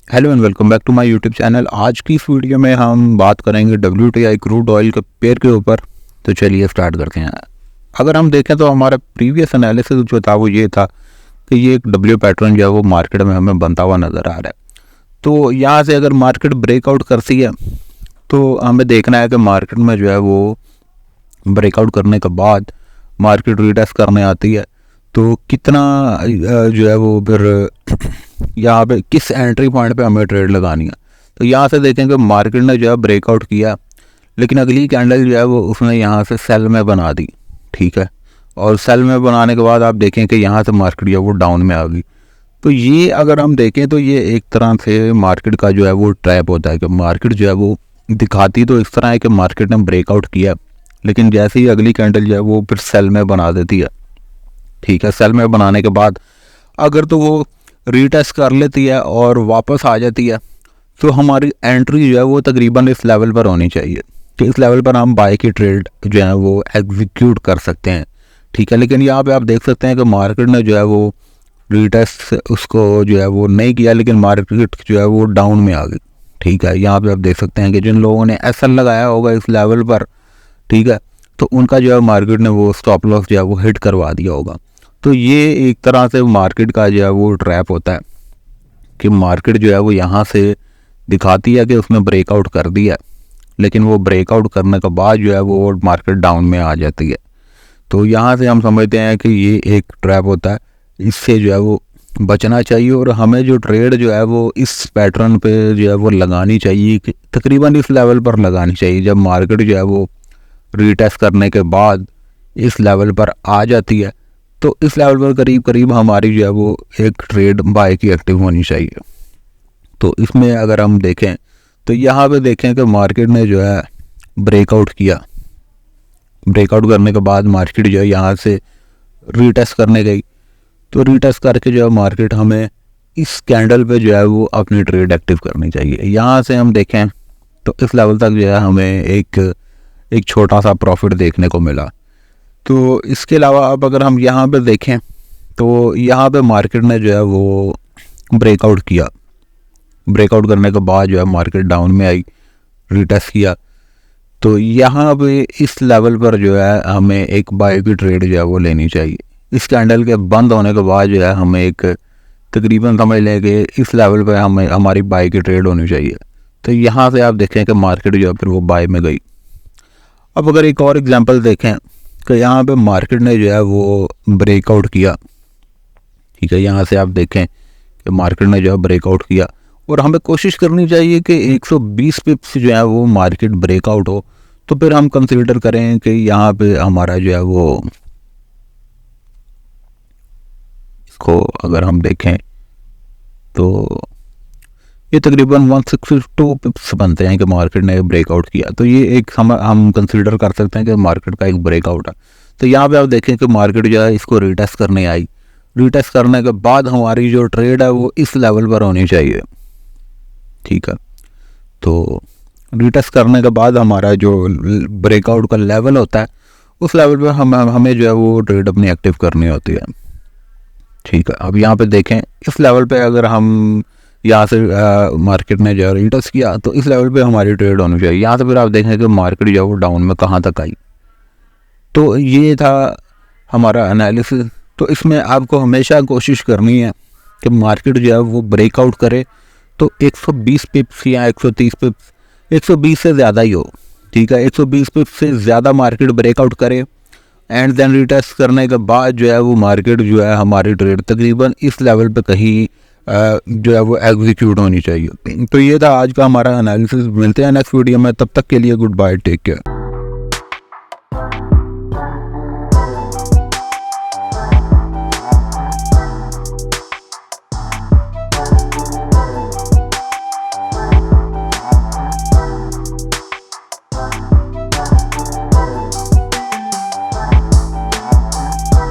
Hello and welcome back to my YouTube channel. आज की इस वीडियो में हम बात करेंगे WTI क्रूड ऑयल के पेयर के ऊपर। तो चलिए स्टार्ट करते हैं। अगर हम देखें तो हमारा प्रीवियस एनालिसिस जो था वो ये था कि ये एक W पैटर्न जो है वो मार्केट में हमें बनता हुआ नज़र आ रहा है। तो यहाँ से अगर मार्केट ब्रेकआउट करती है तो हमें देखना है कि मार्केट में जो है वो ब्रेकआउट करने के बाद मार्केट रीटेस्ट करने आती है तो कितना जो है वो फिर यहाँ पे किस एंट्री पॉइंट पे हमें ट्रेड लगानी है। तो यहाँ से देखेंगे मार्केट ने जो है ब्रेकआउट किया, लेकिन अगली कैंडल जो है वो उसने यहाँ से सेल में बना दी, ठीक है। और सेल में बनाने के बाद आप देखें कि यहाँ से मार्केट जो है वो डाउन में आ गई। तो ये अगर हम देखें तो ये एक तरह से मार्केट का जो है वो ट्रैप होता है कि मार्केट जो है वो दिखाती तो इस तरह है कि मार्केट ने ब्रेकआउट किया, लेकिन जैसे ही अगली कैंडल जो है वो फिर सेल में बना देती है, ठीक है। सेल में बनाने के बाद अगर तो वो रीटेस्ट कर लेती है और वापस आ जाती है तो हमारी एंट्री जो है वो तकरीबन इस लेवल पर होनी चाहिए कि इस लेवल पर हम बाय की ट्रेड जो है वो एग्जीक्यूट कर सकते हैं, ठीक है। लेकिन यहाँ पे आप देख सकते हैं कि मार्केट ने जो है वो रीटेस्ट उसको जो है वो नहीं किया, लेकिन मार्केट जो है वो डाउन में आ गई, ठीक है। यहाँ पे आप देख सकते हैं कि जिन लोगों ने SL लगाया होगा इस लेवल पर, ठीक है, तो उनका जो है मार्केट ने वो स्टॉप लॉस जो है वो हिट करवा दिया होगा। तो ये एक तरह से मार्केट का जो है वो ट्रैप होता है कि मार्केट जो है वो यहाँ से दिखाती है कि उसने ब्रेकआउट कर दिया, लेकिन वो ब्रेकआउट करने के बाद जो है वो मार्केट डाउन में आ जाती है। तो यहाँ से हम समझते हैं कि ये एक ट्रैप होता है, इससे जो है वो बचना चाहिए और हमें जो ट्रेड जो है वो इस पैटर्न पे जो है वो लगानी चाहिए कि तकरीबन इस लेवल पर लगानी चाहिए। जब मार्केट जो है वो रीटेस्ट करने के बाद इस लेवल पर आ जाती है तो इस लेवल पर करीब करीब हमारी जो है वो एक ट्रेड बाय की एक्टिव होनी चाहिए। तो इसमें अगर हम देखें तो यहाँ पे देखें कि मार्केट ने जो है ब्रेकआउट किया, ब्रेकआउट करने के बाद मार्केट जो है यहाँ से रीटेस्ट करने गई, तो रीटेस्ट करके जो है मार्केट हमें इस कैंडल पे जो है वो अपनी ट्रेड एक्टिव करनी चाहिए। यहाँ से हम देखें तो इस लेवल तक जो है हमें एक छोटा सा प्रॉफिट देखने को मिला। तो इसके अलावा अब अगर हम यहाँ पे देखें तो यहाँ पे मार्केट ने जो है वो ब्रेकआउट किया, ब्रेकआउट करने के बाद जो है मार्केट डाउन में आई, रीटेस्ट किया। तो यहाँ पे इस लेवल पर जो है हमें एक बाय की ट्रेड जो है वो लेनी चाहिए। इस कैंडल के बंद होने के बाद जो है हमें एक तकरीबन समझ लें कि इस लेवल पर हमें हमारी बाय की ट्रेड होनी चाहिए। तो यहाँ से आप देखें कि मार्केट जो है फिर वो बाय में गई। अब अगर एक और एग्जांपल देखें कि यहाँ पे मार्केट ने जो है वो ब्रेकआउट किया, ठीक है। यहाँ से आप देखें कि मार्केट ने जो है ब्रेकआउट किया और हमें कोशिश करनी चाहिए कि 120 पिप्स जो है वो मार्केट ब्रेकआउट हो, तो फिर हम कंसीडर करें कि यहाँ पे हमारा जो है वो इसको अगर हम देखें तो ये तकरीबन 162 पिप्स बनते हैं कि मार्केट ने ब्रेकआउट किया। तो ये एक हम कंसीडर कर सकते हैं कि मार्केट का एक ब्रेकआउट है। तो यहाँ पे आप देखें कि मार्केट जो है इसको रीटेस्ट करने आई, रीटेस्ट करने के बाद हमारी जो ट्रेड है वो इस लेवल पर होनी चाहिए, ठीक है। तो रीटेस्ट करने के बाद हमारा जो ब्रेकआउट का लेवल होता है उस लेवल पर हमें जो है वो ट्रेड अपनी एक्टिव करनी होती है, ठीक है। अब यहाँ पे देखें इस लेवल पे अगर हम यहाँ से मार्केट ने जो है रीटेस्ट किया तो इस लेवल पे हमारी ट्रेड होनी चाहिए। यहाँ से फिर आप देखें कि मार्केट जो है वो डाउन में कहाँ तक आई। तो ये था हमारा एनालिसिस। तो इसमें आपको हमेशा कोशिश करनी है कि मार्केट जो है वो ब्रेकआउट करे तो 120 पिप्स या 130 पिप्स, 120 से ज़्यादा ही हो, ठीक है। 120 पिप्स से ज़्यादा मार्केट ब्रेकआउट करे एंड देन रीटेस्ट करने के बाद जो है वो मार्केट जो है हमारी ट्रेड तकरीबन इस लेवल पे कहीं जो है वो एग्जीक्यूट होनी चाहिए। तो ये था आज का हमारा एनालिसिस। मिलते हैं नेक्स्ट वीडियो में, तब तक के लिए गुड बाय, टेक केयर।